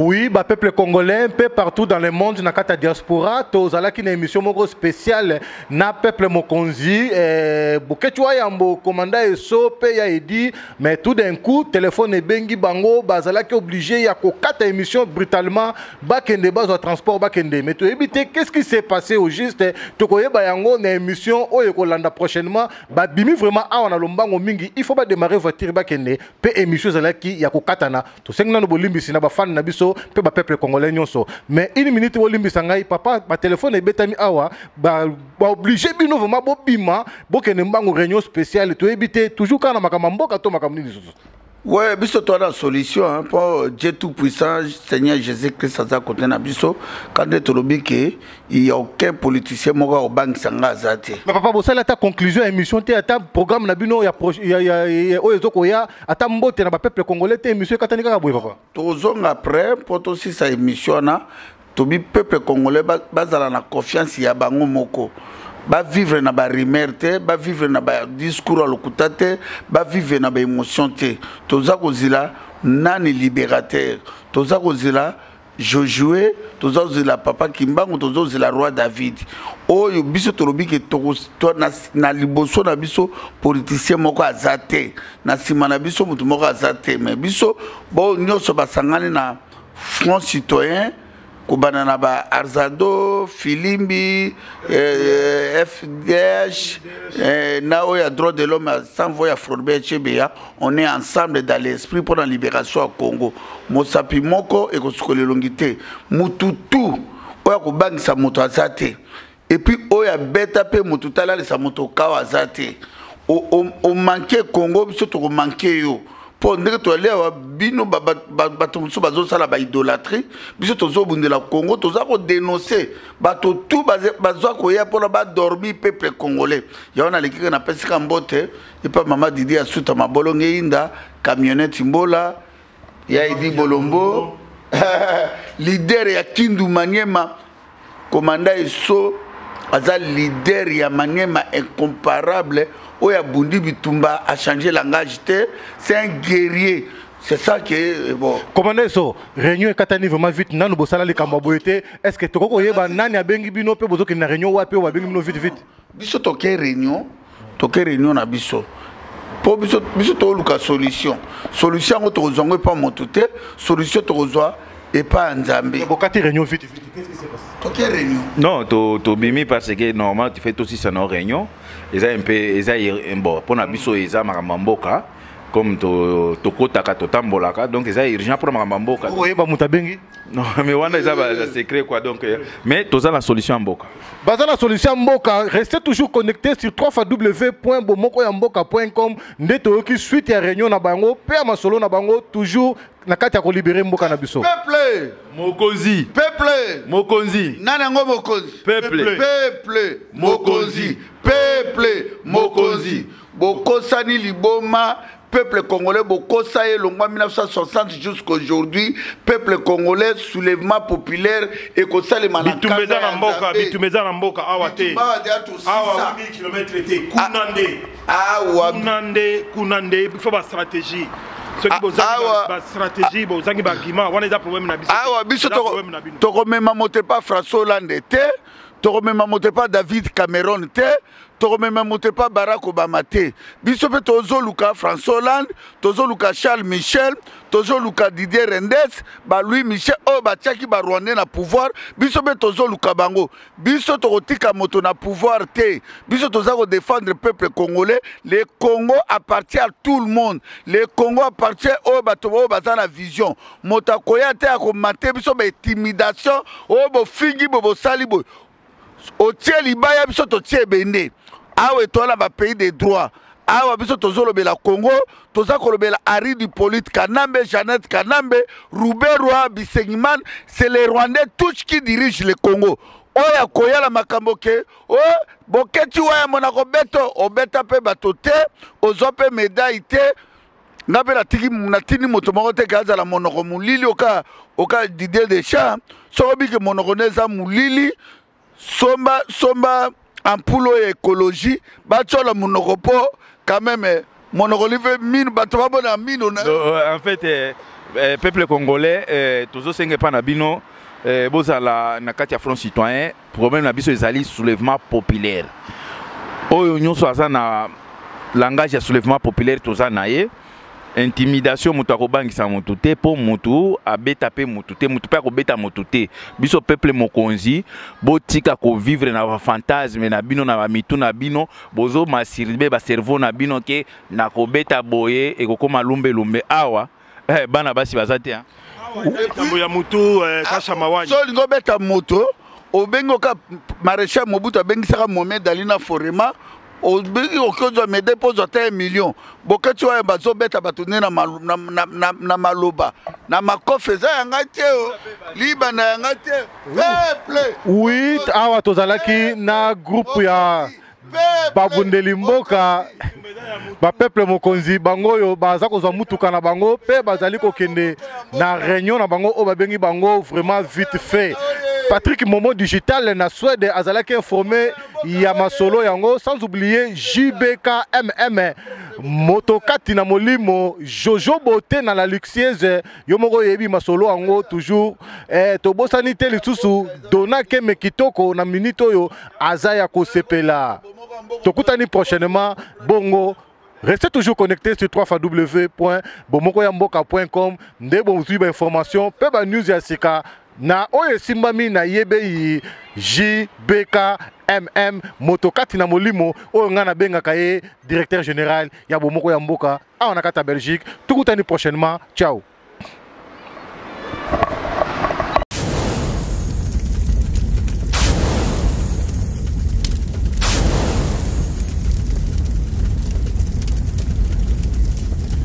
Oui, bah peuple congolais, un peu partout dans le monde, na kata diaspora, tozala ki na émission moko spéciale na peuple mokonzi, boketua yambo commanda eso pe ya edi, mais tout d'un coup téléphone e bengi bango, bazala ki obligé ya ko kata émission brutalement, bakende bazo transport bakende. Mais tu éviter qu'est-ce qui s'est passé au juste, tokoye ba yango na émission oyo ko landa prochainement, ba bimi vraiment awa na lombango mingi, il faut pas démarrer voiture bakende, pe émission zala ki ya ko katana. To sengna no bolimbisi na ba fan na biso pe ba peuple congolais nyonso. Mais une minute bolimbisa ngai papa ba téléphone e betami awa, ba obligé bino vraiment bo bima, bo kende mbango réunion spéciale, to éviter toujours kana makamba mboka to makamni lisusu. Ouais, biso toi la solution hein, pour Dieu tout puissant, Seigneur Jésus-Christ ça côté na biso quand tu lobi que il y a aucun politicien moka au bank sanga zate. Mais papa bo sala ta conclusion émission te ata programme na bino ya oyezoko ya ata mbote na ba peuple congolais te émission katani kaka boye papa. Tozong après pour aussi sa émission na to bi peuple congolais bazala na confiance ya bango moko. Ba vivre na ba rimerte, ba vivre na ba discours à l'okutate, ba vivre na ba émotion te. Toza kozila nani libérateur, toza kozila Josué, toza kozila papa Kimbangu, toza kozila roi David. Oyo biso tolobi ke to na liboso na biso politicien moko azate, na sima na biso mutu moko azate, mais biso bo nyoso basangani na Front Citoyen Kubanana ba Arzado, Filimbi, FDH, Nao ya droit de l'homme, sans voix à Floribert Chebeya, on est ensemble dans l'esprit pour la libération au Congo. Mosapi Moko et Koskole Longité, Mututu, Oya Kubang sa moto azate. Et puis Oya Beta pe Mututala sa moto kawa azate. O manqué Congo, surtout o manqué yo. Pour dire que tu as bino bato sala ba idolâtrie biso tozo bundela Congo toza ko dénoncer bato tout bazo ko ya pour ba dormir peuple congolais ya on a l'équipe na pesika mbote et pas maman Didi asuta mabolonge inda camionnette mbola ya Idi Bolombo leader ya Kindu Maniema commandant Eso aza leader ya Maniema incomparable. Oya Bundi Bitumba a changé langage, c'est un guerrier. C'est ça qui est bon. Comment est-ce réunion katani vraiment vite nan bo sala le kamboyete est-ce que toko yeba nani abengi bino pe bozo ke na réunion wa pe wa bengi bino vite biso toke réunion na biso po biso to luka solution to zongo pas motote solution to zoa et pas Nzambe. Bokati réunion vite qu'est-ce qui s'est passé? Toke réunion non to bimi parce que normalement tu fais aussi ça nos réunion. Ils ont un peu bon pour nabiso ils ont makamboka comme to kotaka to tambolaka donc ils ont urgent pour makamboka. Oui ba mutabengi. Non mais wanda ils ont secret quoi donc mais tu as la solution mboka. Baza la solution mboka restez toujours connectés sur www.bomokoyamboka.com ndeto ki suite ya réunion na bango pe ma solo na bango toujours na kati ya ko libérer mboka na biso. Peuple Mokonzi. Peuple Mokonzi. Nanango Mokonzi. Peuple. Peuple Mokonzi. Peuple Mokonzi. Bokosani Liboma. Peuple congolais, Bokosa et Longwa 1960 jusqu'aujourd'hui, peuple congolais, soulèvement populaire et Kosa les Manakanda. Bitumeza Namboka, Awate. Awa 1000 km était Kunande, il faut une stratégie. Ce qui est une stratégie, c'est un problème. Ah, biso toko mema mote pas François Hollande te, toko mema mote pas David Cameron te, toko mema mote pas Barack Obama te. Biso pe tozo luka François Hollande, tozo luka Charles Michel, tozo luka Didier Rendes, ba Louis Michel o ba tiaki ba Rwandais na pouvoir, biso pe tozo luka bango. Biso toko tika moto na pouvoir te. Biso toza ko défendre le peuple congolais. Le Congo appartient à tout le monde. Le Congo appartient au bateau baza na vision. Mota koya te ko maté biso ba intimidation o bo fingi bo sali bo. O tie libaya biso to tie bende. Awe tola ba pays des droits. Awa biso tozolo bela Congo, toza kolobela Ari du Polit Kanambe, Jeannette Kanambe, Rouberoi Bisengiman, c'est les Rwandais tous qui dirigent le Congo. Oya koya la makamboke, oh boketi waya monako beto, obeta pe batote, ozope médaille te. Ngabe na tini moto moko te kaza la monoko mulili oka Didier Deschamps, sobi ke monoko neza mulili, somba ampulo écologie, bachola monoko po quand même monoko live mine bato babona mine. En fait peuple congolais toujours senge pa na bino bozala na kati ya front citoyen problème na biso ezali soulèvement populaire oyo nyonso aza na langage ya soulèvement populaire toza na ye intimidation mutu akobangisa mutu te po mutu abeta pe mutu te mutu pe akobeta mutu te biso peuple mokonzi botika ko vivre na fantasme na bino na mitu na bino bozo masirbe ba cerveau na bino ke na kobeta boye ekokoma lumbe lumbe awa bana basi bazate hein ya mutu kasha mawani so lingo beta moto obengo ka maréchal Mobutu abengisaka Mohamed Ali na forema obengi okozwa mede pozo ta 1 million bokati wa bazo beta batune na maloba na makofe za yanga te liba na yanga te peuple oui awa tozalaki na groupe ya babundeli mboka ba peuple mokonzi bango yo baza kozwa mutuka na bango pe bazali kokende na réunion na bango o babengi bango vraiment vite fait. Patrick Momo Digital na Suède azalaki informé ya masolo yango sans oublier JBKMM Motokati na Molimo Jojo Bote na la luxueuse yo moko yebi masolo yango toujours tobosani te lisusu donake mekitoko na minito yo azaya ko sepela tokutani prochainement bongo. Restez toujours connectés sur www.bomokoyamboka.com. Nde bon suivre information, pe ba news ya sika na oye simbami na yebe JBKMM Motokati na Molimo oyo ngana benga kaye directeur général ya Bomoko ya Mboka a on a kata Belgique. Tukutani prochainement. Ciao.